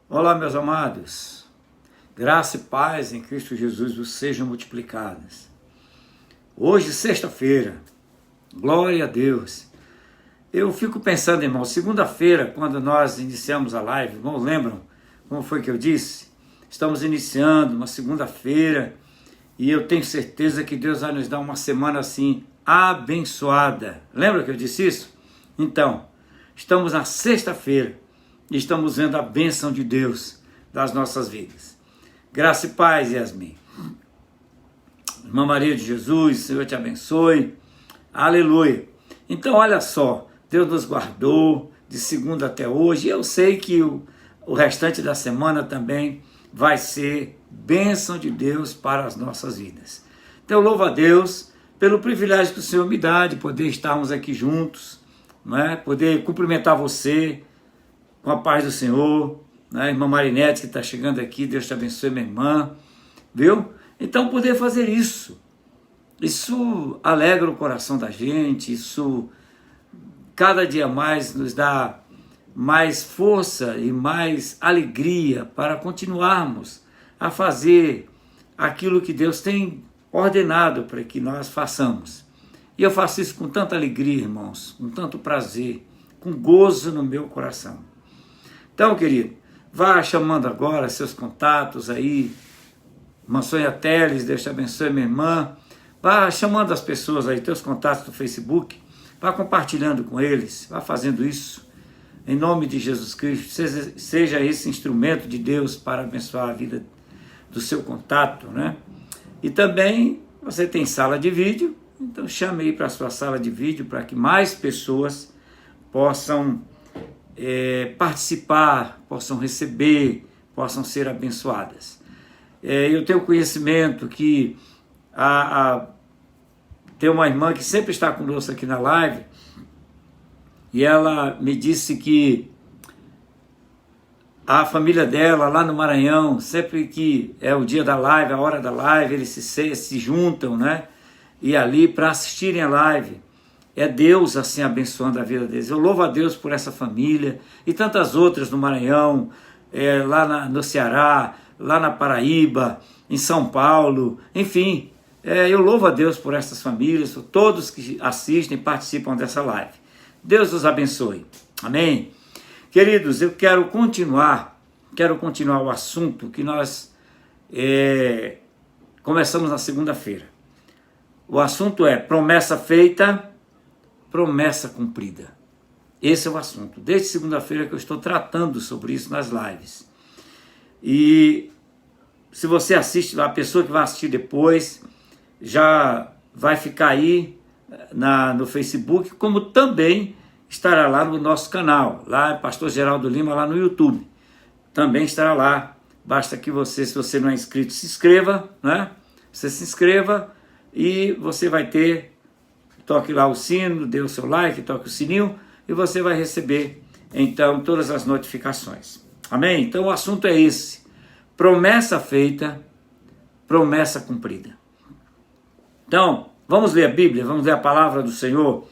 Olá, meus amados. Graça e paz em Cristo Jesus vos sejam multiplicadas. Hoje, sexta-feira, glória a Deus. Eu fico pensando, irmão, segunda-feira, quando nós iniciamos a live, irmãos, lembram como foi que eu disse? Estamos iniciando uma segunda-feira e eu tenho certeza que Deus vai nos dar uma semana assim, abençoada. Lembra que eu disse isso? Então, estamos na sexta-feira e estamos vendo a bênção de Deus das nossas vidas. Graça e paz, Yasmin. Irmã Maria de Jesus, Senhor te abençoe. Aleluia. Então, olha só, Deus nos guardou de segunda até hoje. E eu sei que o restante da semana também vai ser bênção de Deus para as nossas vidas. Então, eu louvo a Deus pelo privilégio que o Senhor me dá de poder estarmos aqui juntos, não é? Poder cumprimentar você com a paz do Senhor, né? Irmã Marinete que está chegando aqui, Deus te abençoe, minha irmã, viu? Então, poder fazer isso alegra o coração da gente, isso cada dia mais nos dá mais força e mais alegria para continuarmos a fazer aquilo que Deus tem ordenado para que nós façamos. E eu faço isso com tanta alegria, irmãos, com tanto prazer, com gozo no meu coração. Então, querido, vá chamando agora seus contatos aí, irmã Sônia Teles, Deus te abençoe, minha irmã. Vá chamando as pessoas aí, teus contatos do Facebook, vá compartilhando com eles, vá fazendo isso. Em nome de Jesus Cristo, seja esse instrumento de Deus para abençoar a vida do seu contato, né? E também você tem sala de vídeo, então chame aí para a sua sala de vídeo para que mais pessoas possam participar, possam receber, possam ser abençoadas. Eu tenho conhecimento que tem uma irmã que sempre está conosco aqui na live, e ela me disse que a família dela lá no Maranhão, sempre que é o dia da live, a hora da live, eles se juntam, né? E ali para assistirem a live. É Deus assim abençoando a vida deles. Eu louvo a Deus por essa família e tantas outras no Maranhão, lá no Ceará, lá na Paraíba, em São Paulo, enfim. Eu louvo a Deus por essas famílias, por todos que assistem e participam dessa live. Deus os abençoe. Amém? Queridos, eu quero continuar o assunto que nós começamos na segunda-feira. O assunto é promessa feita, promessa cumprida. Esse é o assunto. Desde segunda-feira que eu estou tratando sobre isso nas lives. E se você assiste, a pessoa que vai assistir depois, já vai ficar aí no Facebook, como também estará lá no nosso canal, lá Pastor Geraldo Lima, lá no YouTube. Também estará lá. Basta que você, se você não é inscrito, se inscreva, né? Você se inscreva e você vai ter, toque lá o sino, dê o seu like, toque o sininho e você vai receber, então, todas as notificações. Amém? Então, o assunto é esse. Promessa feita, promessa cumprida. Então, vamos ler a Bíblia, vamos ler a palavra do Senhor.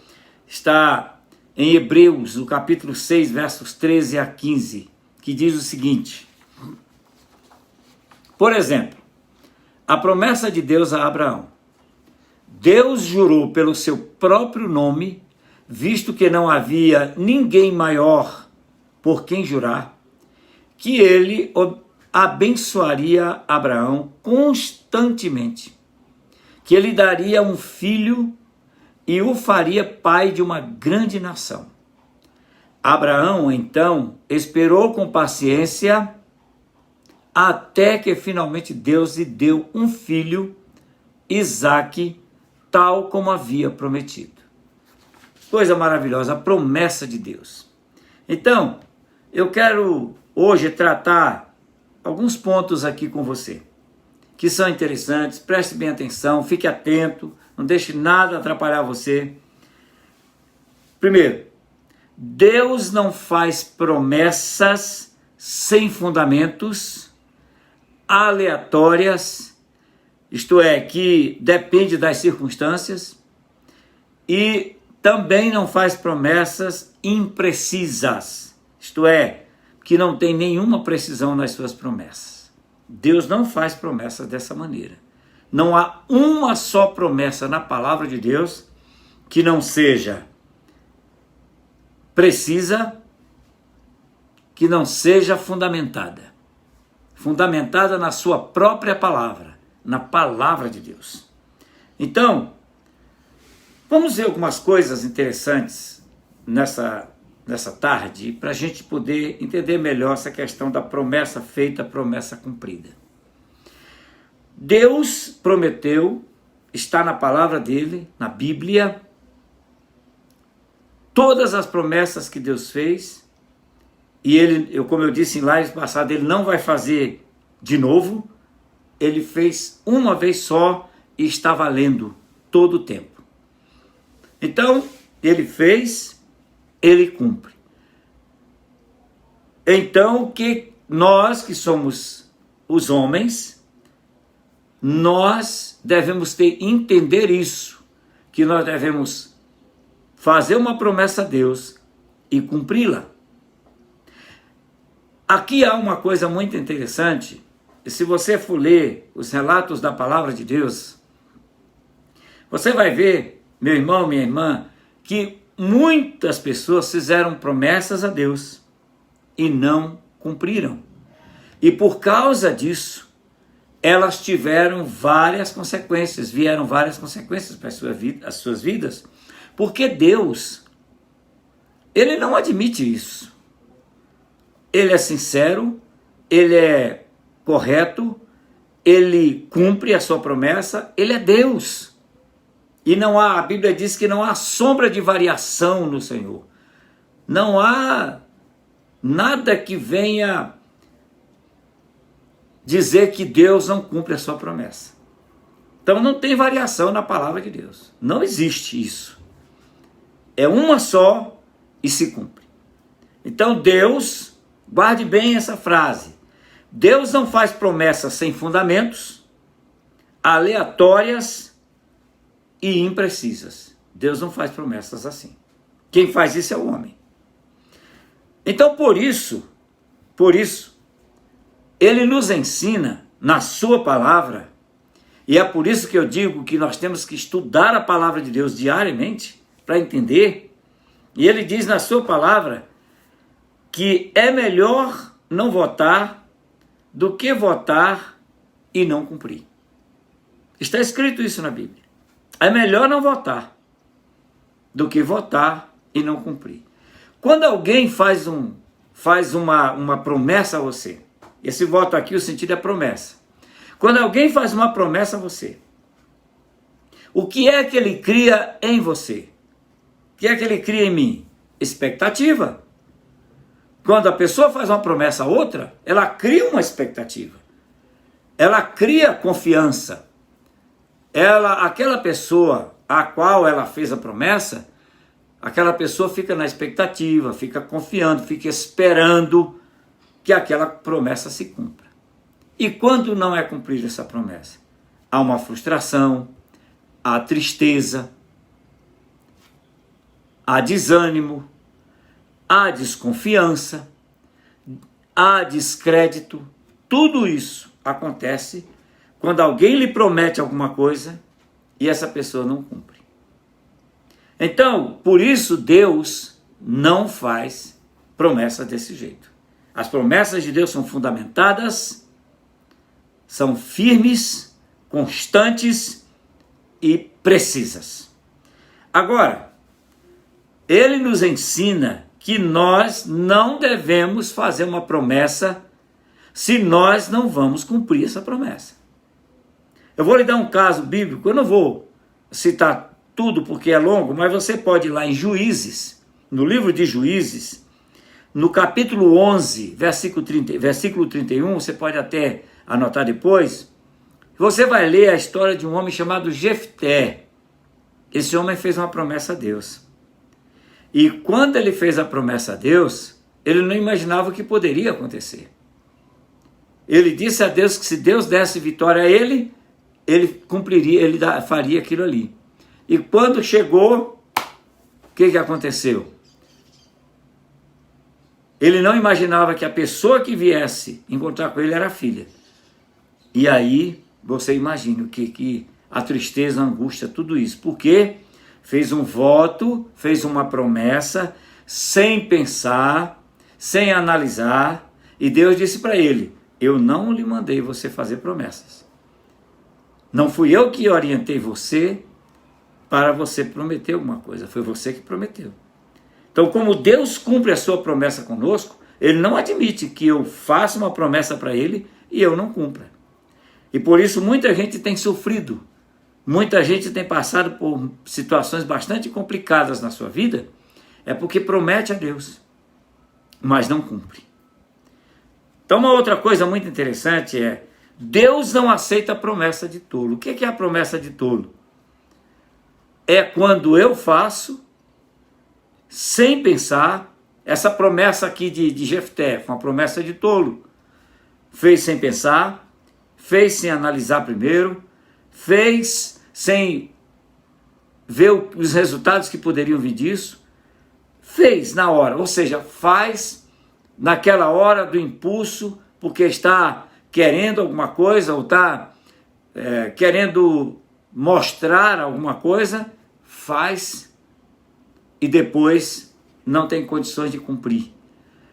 Está em Hebreus, no capítulo 6, versos 13 a 15, que diz o seguinte. Por exemplo, a promessa de Deus a Abraão. Deus jurou pelo seu próprio nome, visto que não havia ninguém maior por quem jurar, que ele abençoaria Abraão constantemente, que ele daria um filho e o faria pai de uma grande nação. Abraão, então, esperou com paciência até que finalmente Deus lhe deu um filho, Isaque, tal como havia prometido. Coisa maravilhosa, a promessa de Deus. Então, eu quero hoje tratar alguns pontos aqui com você, que são interessantes. Preste bem atenção, fique atento, não deixe nada atrapalhar você. Primeiro, Deus não faz promessas sem fundamentos, aleatórias, isto é, que depende das circunstâncias, e também não faz promessas imprecisas, isto é, que não tem nenhuma precisão nas suas promessas. Deus não faz promessas dessa maneira. Não há uma só promessa na palavra de Deus que não seja precisa, que não seja fundamentada. Fundamentada na sua própria palavra, na palavra de Deus. Então, vamos ver algumas coisas interessantes nessa tarde, para a gente poder entender melhor essa questão da promessa feita, promessa cumprida. Deus prometeu, está na palavra dele, na Bíblia, todas as promessas que Deus fez, e ele, como eu disse em live passada, ele não vai fazer de novo, ele fez uma vez só e está valendo todo o tempo. Então, ele fez, ele cumpre. Então, que nós que somos os homens, nós devemos entender isso, que nós devemos fazer uma promessa a Deus e cumpri-la. Aqui há uma coisa muito interessante, e se você for ler os relatos da palavra de Deus, você vai ver, meu irmão, minha irmã, que muitas pessoas fizeram promessas a Deus e não cumpriram. E por causa disso, elas tiveram várias consequências, vieram várias consequências para as suas vidas, porque Deus, ele não admite isso. Ele é sincero, ele é correto, ele cumpre a sua promessa, ele é Deus. E não há, a Bíblia diz que não há sombra de variação no Senhor. Não há nada que venha dizer que Deus não cumpre a sua promessa. Então não tem variação na palavra de Deus. Não existe isso. É uma só e se cumpre. Então Deus, guarde bem essa frase. Deus não faz promessas sem fundamentos, aleatórias e imprecisas. Deus não faz promessas assim. Quem faz isso é o homem. Então por isso, ele nos ensina na sua palavra, e é por isso que eu digo que nós temos que estudar a palavra de Deus diariamente, para entender, e ele diz na sua palavra, que é melhor não votar, do que votar e não cumprir. Está escrito isso na Bíblia. É melhor não votar, do que votar e não cumprir. Quando alguém faz uma promessa a você, esse voto aqui, o sentido é promessa. Quando alguém faz uma promessa a você, o que é que ele cria em você? O que é que ele cria em mim? Expectativa. Quando a pessoa faz uma promessa a outra, ela cria uma expectativa. Ela cria confiança. Aquela pessoa a qual ela fez a promessa, aquela pessoa fica na expectativa, fica confiando, fica esperando que aquela promessa se cumpra. E quando não é cumprida essa promessa? Há uma frustração, há tristeza, há desânimo, há desconfiança, há descrédito. Tudo isso acontece quando alguém lhe promete alguma coisa e essa pessoa não cumpre. Então, por isso Deus não faz promessa desse jeito. As promessas de Deus são fundamentadas, são firmes, constantes e precisas. Agora, ele nos ensina que nós não devemos fazer uma promessa se nós não vamos cumprir essa promessa. Eu vou lhe dar um caso bíblico, eu não vou citar tudo porque é longo, mas você pode ir lá em Juízes, no livro de Juízes, no capítulo 11, versículo 31, você pode até anotar depois, você vai ler a história de um homem chamado Jefté. Esse homem fez uma promessa a Deus. E quando ele fez a promessa a Deus, ele não imaginava o que poderia acontecer. Ele disse a Deus que se Deus desse vitória a ele, ele cumpriria, ele faria aquilo ali. E quando chegou, o que aconteceu? Ele não imaginava que a pessoa que viesse encontrar com ele era a filha. E aí, você imagina o que a tristeza, a angústia, tudo isso. Porque fez um voto, fez uma promessa, sem pensar, sem analisar. E Deus disse para ele, eu não lhe mandei você fazer promessas. Não fui eu que orientei você para você prometer alguma coisa. Foi você que prometeu. Então, como Deus cumpre a sua promessa conosco, Ele não admite que eu faça uma promessa para Ele e eu não cumpra. E por isso muita gente tem sofrido, muita gente tem passado por situações bastante complicadas na sua vida, é porque promete a Deus, mas não cumpre. Então, uma outra coisa muito interessante é, Deus não aceita a promessa de tolo. O que é a promessa de tolo? É quando eu faço sem pensar. Essa promessa aqui de Jefté foi uma promessa de tolo. Fez sem pensar, fez sem analisar primeiro, fez sem ver os resultados que poderiam vir disso, fez na hora, ou seja, faz naquela hora do impulso, porque está querendo alguma coisa, ou está querendo mostrar alguma coisa, faz e depois não tem condições de cumprir.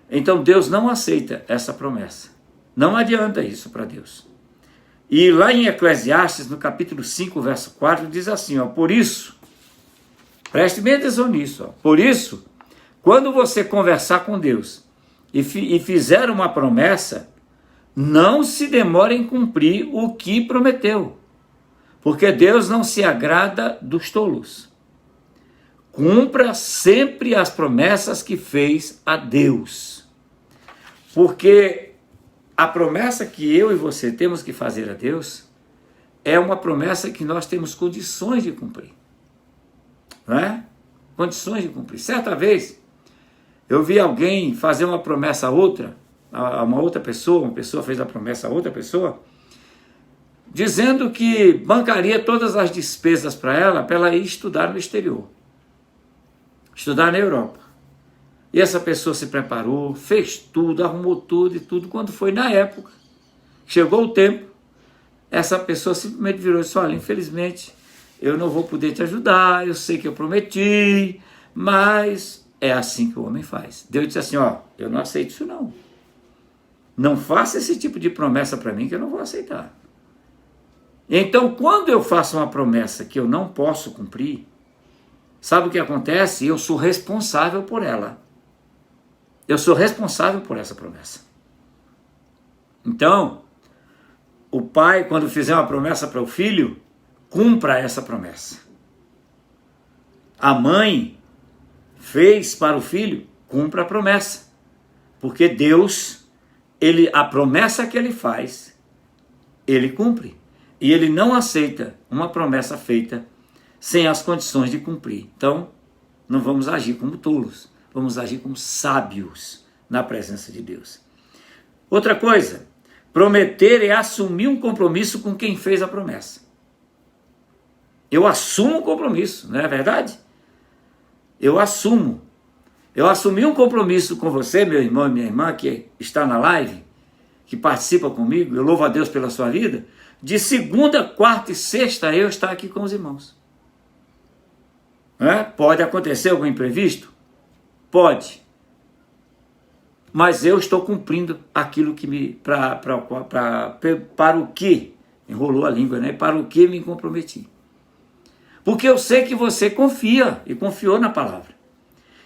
Então Deus não aceita essa promessa. Não adianta isso para Deus. E lá em Eclesiastes, no capítulo 5, verso 4, diz assim, ó, por isso, preste bem atenção nisso, ó, por isso, quando você conversar com Deus e fizer uma promessa, não se demore em cumprir o que prometeu, porque Deus não se agrada dos tolos. Cumpra sempre as promessas que fez a Deus. Porque a promessa que eu e você temos que fazer a Deus é uma promessa que nós temos condições de cumprir. Não é? Condições de cumprir. Certa vez, eu vi alguém fazer uma promessa a outra, a uma outra pessoa, uma pessoa fez a promessa a outra pessoa, dizendo que bancaria todas as despesas para ela ir estudar no exterior. Estudar na Europa. E essa pessoa se preparou, fez tudo, arrumou tudo e tudo. Quando foi na época, chegou o tempo, essa pessoa simplesmente virou e disse, olha, infelizmente, eu não vou poder te ajudar, eu sei que eu prometi, mas é assim que o homem faz. Deus disse assim, ó, eu não aceito isso não. Não faça esse tipo de promessa para mim que eu não vou aceitar. Então, quando eu faço uma promessa que eu não posso cumprir, sabe o que acontece? Eu sou responsável por ela. Eu sou responsável por essa promessa. Então, o pai, quando fizer uma promessa para o filho, cumpra essa promessa. A mãe fez para o filho, cumpra a promessa. Porque Deus, a promessa que ele faz, ele cumpre. E ele não aceita uma promessa feita sem as condições de cumprir. Então, não vamos agir como tolos, vamos agir como sábios na presença de Deus. Outra coisa, prometer é assumir um compromisso com quem fez a promessa. Eu assumo um compromisso, não é verdade? Eu assumi um compromisso com você, meu irmão e minha irmã, que está na live, que participa comigo, eu louvo a Deus pela sua vida, de segunda, quarta e sexta eu estar aqui com os irmãos. Pode acontecer algum imprevisto? Pode. Mas eu estou cumprindo aquilo que para o que, enrolou a língua, né? Para o que me comprometi. Porque eu sei que você confia e confiou na palavra.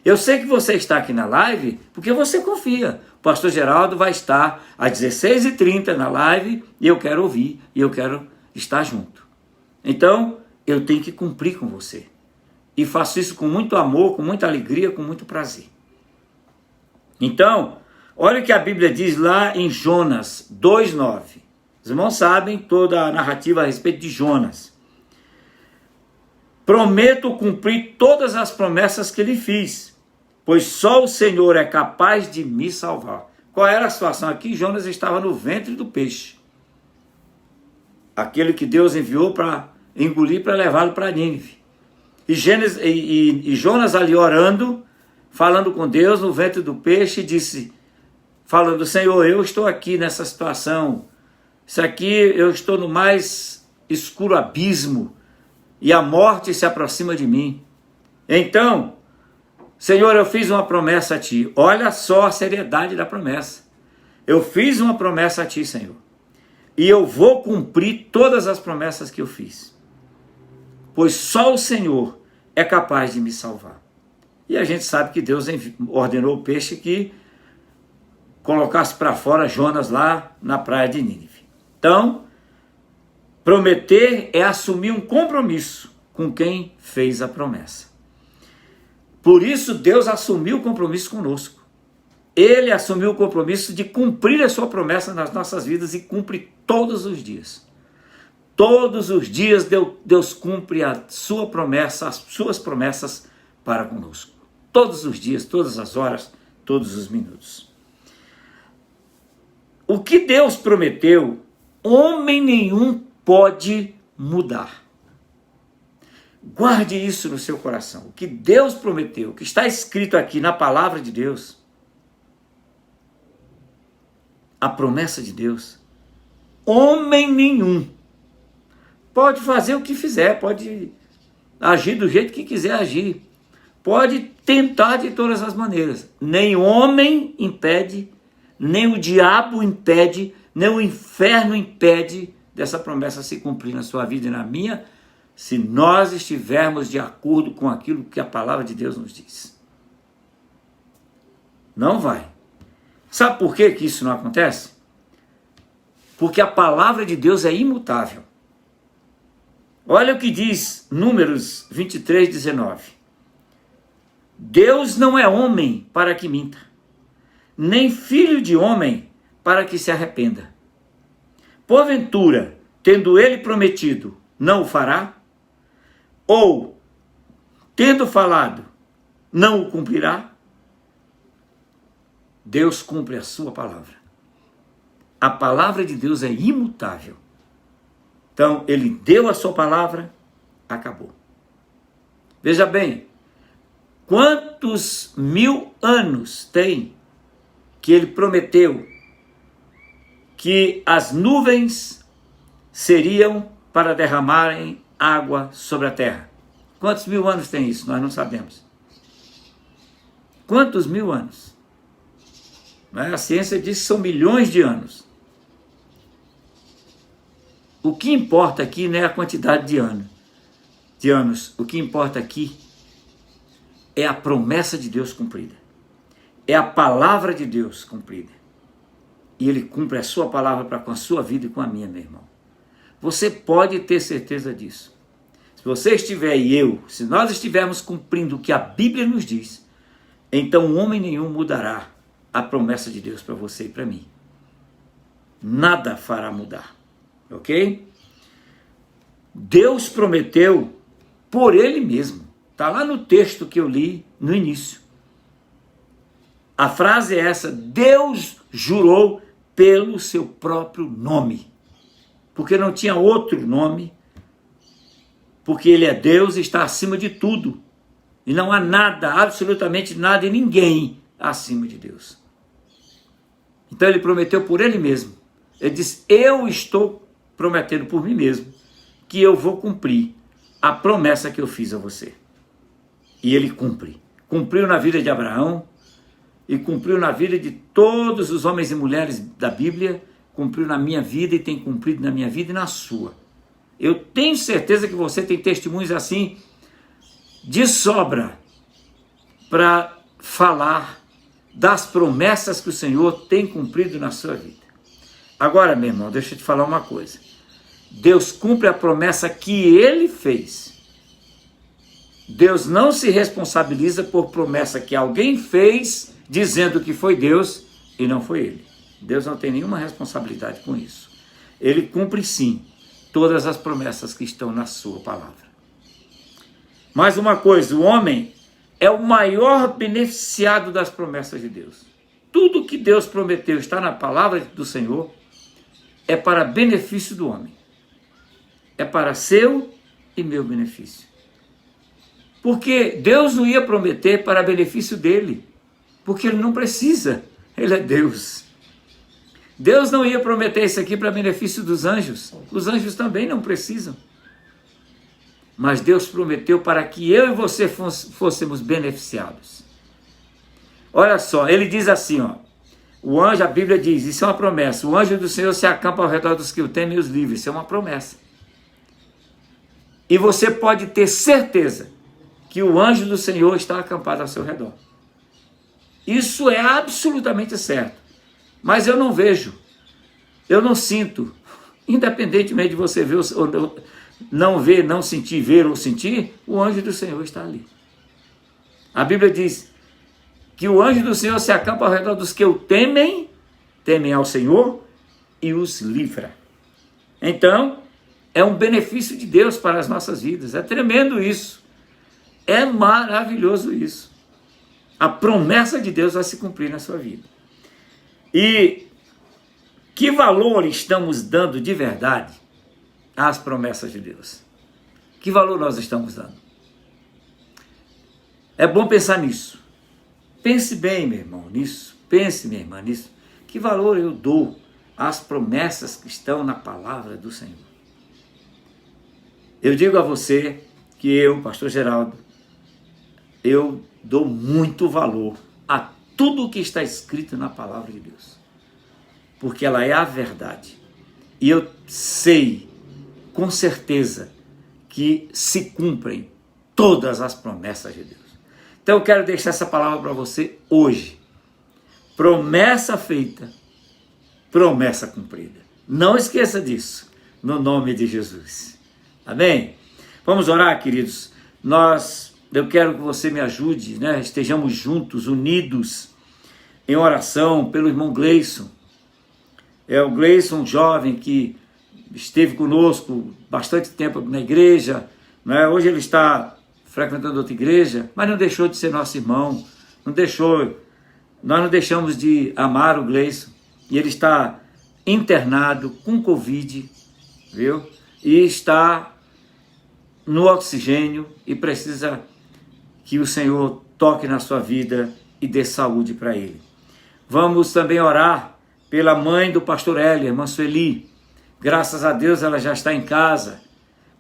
Eu sei que você está aqui na live porque você confia. O pastor Geraldo vai estar às 16h30 na live e eu quero ouvir e eu quero estar junto. Então, eu tenho que cumprir com você. E faço isso com muito amor, com muita alegria, com muito prazer. Então, olha o que a Bíblia diz lá em Jonas 2,9. Os irmãos sabem toda a narrativa a respeito de Jonas. Prometo cumprir todas as promessas que lhe fiz, pois só o Senhor é capaz de me salvar. Qual era a situação aqui? Jonas estava no ventre do peixe. Aquele que Deus enviou para engolir, para levá-lo para Nínive. E Jonas ali orando, falando com Deus no ventre do peixe, disse, falando, Senhor, eu estou aqui nessa situação, isso aqui eu estou no mais escuro abismo, e a morte se aproxima de mim. Então, Senhor, eu fiz uma promessa a Ti. Olha só a seriedade da promessa. Eu fiz uma promessa a Ti, Senhor. E eu vou cumprir todas as promessas que eu fiz. Pois só o Senhor é capaz de me salvar. E a gente sabe que Deus ordenou o peixe que colocasse para fora Jonas lá na praia de Nínive. Então, prometer é assumir um compromisso com quem fez a promessa. Por isso, Deus assumiu o compromisso conosco. Ele assumiu o compromisso de cumprir a sua promessa nas nossas vidas e cumpre todos os dias. Todos os dias Deus cumpre a sua promessa, as suas promessas para conosco. Todos os dias, todas as horas, todos os minutos. O que Deus prometeu, homem nenhum pode mudar. Guarde isso no seu coração. O que Deus prometeu, o que está escrito aqui na palavra de Deus, a promessa de Deus, homem nenhum pode fazer o que fizer, pode agir do jeito que quiser agir, pode tentar de todas as maneiras. Nem homem impede, nem o diabo impede, nem o inferno impede dessa promessa se cumprir na sua vida e na minha, se nós estivermos de acordo com aquilo que a palavra de Deus nos diz. Não vai. Sabe por que isso não acontece? Porque a palavra de Deus é imutável. Olha o que diz Números 23, 19. Deus não é homem para que minta, nem filho de homem para que se arrependa. Porventura, tendo ele prometido, não o fará? Ou, tendo falado, não o cumprirá? Deus cumpre a sua palavra. A palavra de Deus é imutável. Então, ele deu a sua palavra, acabou. Veja bem, quantos 1000 anos tem que ele prometeu que as nuvens seriam para derramarem água sobre a terra? Quantos 1000 anos tem isso? Nós não sabemos. Quantos 1000 anos? A ciência diz que são milhões de anos. O que importa aqui não é a quantidade de anos. O que importa aqui é a promessa de Deus cumprida. É a palavra de Deus cumprida. E ele cumpre a sua palavra para com a sua vida e com a minha, meu irmão. Você pode ter certeza disso. Se você estiver e eu, se nós estivermos cumprindo o que a Bíblia nos diz, então homem nenhum mudará a promessa de Deus para você e para mim. Nada fará mudar. Ok? Deus prometeu por ele mesmo. Está lá no texto que eu li no início. A frase é essa: Deus jurou pelo seu próprio nome. Porque não tinha outro nome. Porque ele é Deus e está acima de tudo. E não há nada, absolutamente nada e ninguém acima de Deus. Então ele prometeu por ele mesmo. Ele disse: eu estou prometendo por mim mesmo que eu vou cumprir a promessa que eu fiz a você. E ele cumpre. Cumpriu na vida de Abraão e cumpriu na vida de todos os homens e mulheres da Bíblia, cumpriu na minha vida e tem cumprido na minha vida e na sua. Eu tenho certeza que você tem testemunhos assim de sobra para falar das promessas que o Senhor tem cumprido na sua vida. Agora, meu irmão, deixa eu te falar uma coisa. Deus cumpre a promessa que ele fez. Deus não se responsabiliza por promessa que alguém fez dizendo que foi Deus e não foi ele. Deus não tem nenhuma responsabilidade com isso. Ele cumpre sim todas as promessas que estão na sua palavra. Mais uma coisa, o homem é o maior beneficiado das promessas de Deus. Tudo que Deus prometeu está na palavra do Senhor, é para benefício do homem. É para seu e meu benefício. Porque Deus não ia prometer para benefício dele, porque ele não precisa, ele é Deus. Deus não ia prometer isso aqui para benefício dos anjos, os anjos também não precisam. Mas Deus prometeu para que eu e você fôssemos beneficiados. Olha só, ele diz assim, ó, o anjo, a Bíblia diz, isso é uma promessa, o anjo do Senhor se acampa ao redor dos que o temem e os livre, isso é uma promessa. E você pode ter certeza que o anjo do Senhor está acampado ao seu redor. Isso é absolutamente certo. Mas eu não vejo, eu não sinto, independentemente de você ver ou não ver, não sentir, ver ou sentir, o anjo do Senhor está ali. A Bíblia diz que o anjo do Senhor se acampa ao redor dos que o temem ao Senhor e os livra. Então, é um benefício de Deus para as nossas vidas. É tremendo isso. É maravilhoso isso. A promessa de Deus vai se cumprir na sua vida. E que valor estamos dando de verdade às promessas de Deus? Que valor nós estamos dando? É bom pensar nisso. Pense bem, meu irmão, nisso. Pense, minha irmã, nisso. Que valor eu dou às promessas que estão na palavra do Senhor? Eu digo a você que eu, pastor Geraldo, eu dou muito valor a tudo o que está escrito na palavra de Deus. Porque ela é a verdade. E eu sei, com certeza, que se cumprem todas as promessas de Deus. Então eu quero deixar essa palavra para você hoje. Promessa feita, promessa cumprida. Não esqueça disso, no nome de Jesus. Amém? Vamos orar, queridos. Eu quero que você me ajude, né? Estejamos juntos, unidos, em oração pelo irmão Gleison. É o Gleison, um jovem que esteve conosco bastante tempo na igreja, né? Hoje ele está frequentando outra igreja, mas não deixou de ser nosso irmão, nós não deixamos de amar o Gleison, e ele está internado com Covid, viu? E está no oxigênio e precisa que o Senhor toque na sua vida e dê saúde para ele. Vamos também orar pela mãe do pastor Hélio, irmã Sueli. Graças a Deus ela já está em casa,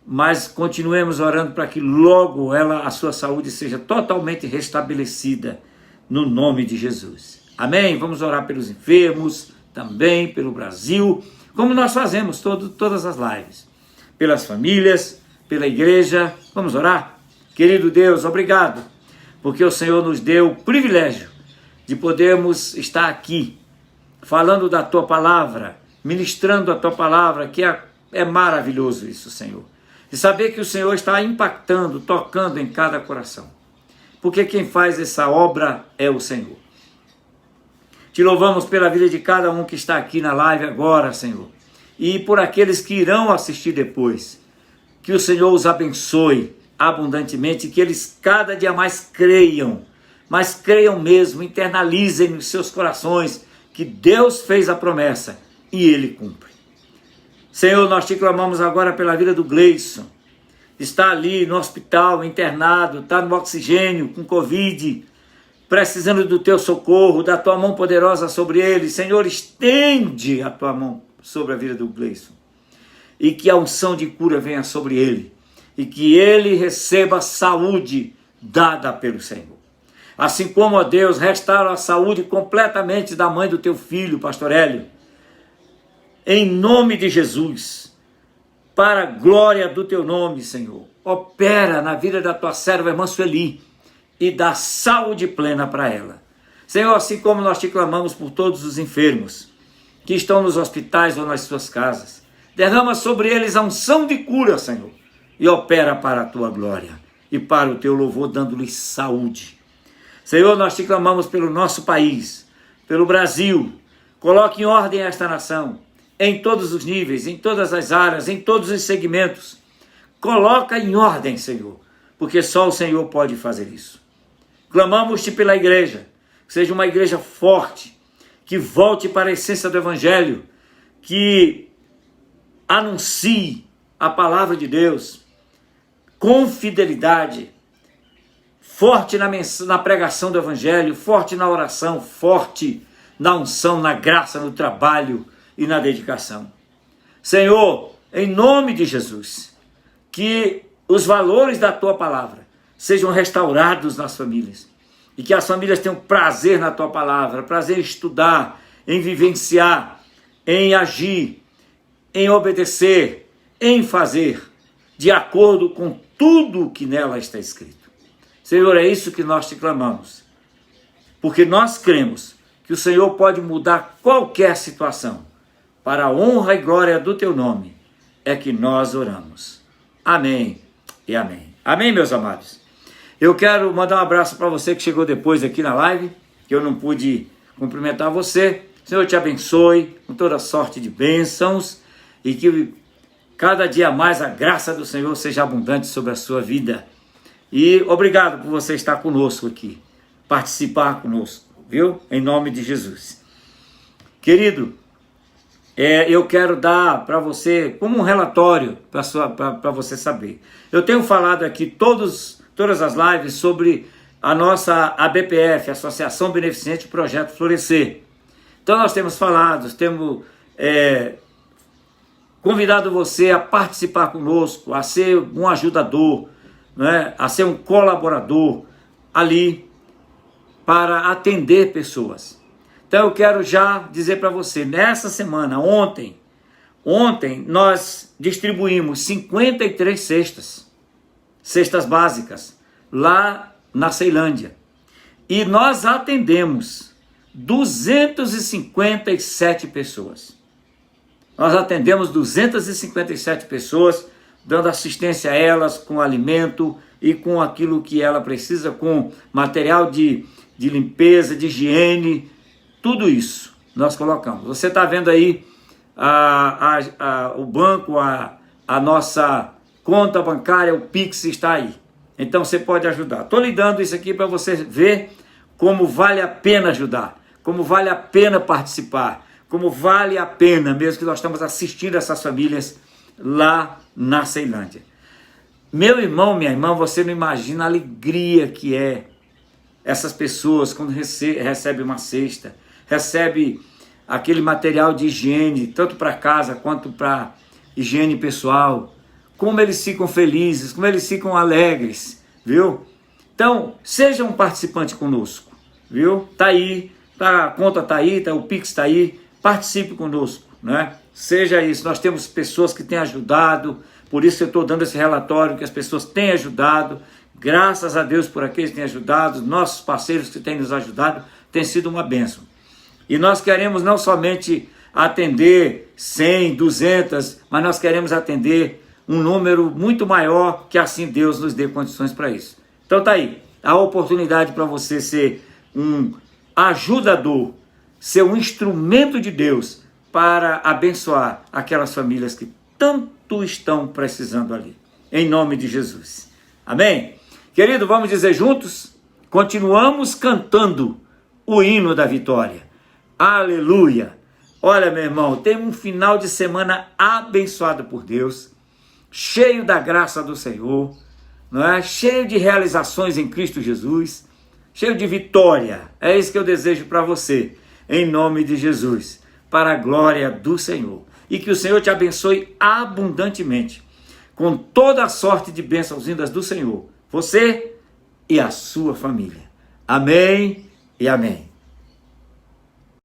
mas continuemos orando para que logo a sua saúde seja totalmente restabelecida no nome de Jesus. Amém? Vamos orar pelos enfermos, também pelo Brasil, como nós fazemos todas as lives. Pelas famílias, pela igreja, vamos orar? Querido Deus, obrigado, porque o Senhor nos deu o privilégio de podermos estar aqui, falando da Tua Palavra, ministrando a Tua Palavra, que é maravilhoso isso, Senhor. E saber que o Senhor está impactando, tocando em cada coração. Porque quem faz essa obra é o Senhor. Te louvamos pela vida de cada um que está aqui na live agora, Senhor. E por aqueles que irão assistir depois. Que o Senhor os abençoe abundantemente, que eles cada dia mais creiam, mas creiam mesmo, internalizem nos seus corações que Deus fez a promessa e Ele cumpre. Senhor, nós te clamamos agora pela vida do Gleison. Está ali no hospital, internado, está no oxigênio, com Covid, precisando do teu socorro, da tua mão poderosa sobre ele. Senhor, estende a tua mão sobre a vida do Gleison. E que a unção de cura venha sobre ele. E que ele receba a saúde dada pelo Senhor. Assim como, ó Deus, restaura a saúde completamente da mãe do teu filho, pastor Hélio. Em nome de Jesus, para a glória do teu nome, Senhor, opera na vida da tua serva, irmã Sueli, e dá saúde plena para ela. Senhor, assim como nós te clamamos por todos os enfermos, que estão nos hospitais ou nas suas casas, derrama sobre eles a unção de cura, Senhor, e opera para a tua glória e para o teu louvor, dando-lhes saúde. Senhor, nós te clamamos pelo nosso país, pelo Brasil. Coloque em ordem esta nação, em todos os níveis, em todas as áreas, em todos os segmentos. Coloca em ordem, Senhor, porque só o Senhor pode fazer isso. Clamamos-te pela igreja, que seja uma igreja forte, que volte para a essência do Evangelho, que anuncie a palavra de Deus com fidelidade, forte na pregação do Evangelho, forte na oração, forte na unção, na graça, no trabalho e na dedicação. Senhor, em nome de Jesus, que os valores da Tua palavra sejam restaurados nas famílias e que as famílias tenham prazer na Tua palavra, prazer em estudar, em vivenciar, em agir, em obedecer, em fazer, de acordo com tudo o que nela está escrito. Senhor, é isso que nós te clamamos, porque nós cremos que o Senhor pode mudar qualquer situação. Para a honra e glória do Teu nome é que nós oramos. Amém e amém. Amém, meus amados. Eu quero mandar um abraço para você que chegou depois aqui na live, que eu não pude cumprimentar você. O Senhor te abençoe com toda sorte de bênçãos e que cada dia mais a graça do Senhor seja abundante sobre a sua vida. E obrigado por você estar conosco aqui, participar conosco, viu? Em nome de Jesus. Querido, eu quero dar para você como um relatório para você saber. Eu tenho falado aqui todas as lives sobre a nossa ABPF, Associação Beneficente Projeto Florescer. Então nós temos falado, temos convidado você a participar conosco, a ser um ajudador, né? A ser um colaborador ali para atender pessoas. Então eu quero já dizer para você, nessa semana, ontem nós distribuímos 53 cestas básicas, lá na Ceilândia. E nós atendemos 257 pessoas. Nós atendemos 257 pessoas, dando assistência a elas com alimento e com aquilo que ela precisa, com material de limpeza, de higiene, tudo isso nós colocamos. Você está vendo aí o banco, a nossa conta bancária, o Pix está aí. Então você pode ajudar. Estou lhe dando isso aqui para você ver como vale a pena ajudar, como vale a pena participar, como vale a pena mesmo que nós estamos assistindo essas famílias lá na Ceilândia. Meu irmão, minha irmã, você não imagina a alegria que é essas pessoas quando recebem uma cesta, recebe aquele material de higiene, tanto para casa quanto para higiene pessoal, como eles ficam felizes, como eles ficam alegres, viu? Então, seja um participante conosco, viu? Tá aí, a conta tá aí, o Pix tá aí, participe conosco, né? Seja isso, nós temos pessoas que têm ajudado, por isso eu estou dando esse relatório, que as pessoas têm ajudado, graças a Deus por aqueles que têm ajudado, nossos parceiros que têm nos ajudado, tem sido uma bênção. E nós queremos não somente atender 100, 200, mas nós queremos atender um número muito maior, que assim Deus nos dê condições para isso. Então tá aí, a oportunidade para você ser um ajudador, ser um instrumento de Deus para abençoar aquelas famílias que tanto estão precisando ali. Em nome de Jesus. Amém? Querido, vamos dizer juntos? Continuamos cantando o hino da vitória. Aleluia! Olha, meu irmão, tem um final de semana abençoado por Deus, cheio da graça do Senhor, não é? Cheio de realizações em Cristo Jesus, cheio de vitória. É isso que eu desejo para você, em nome de Jesus, para a glória do Senhor. E que o Senhor te abençoe abundantemente, com toda a sorte de bênçãos vindas do Senhor, você e a sua família. Amém e amém.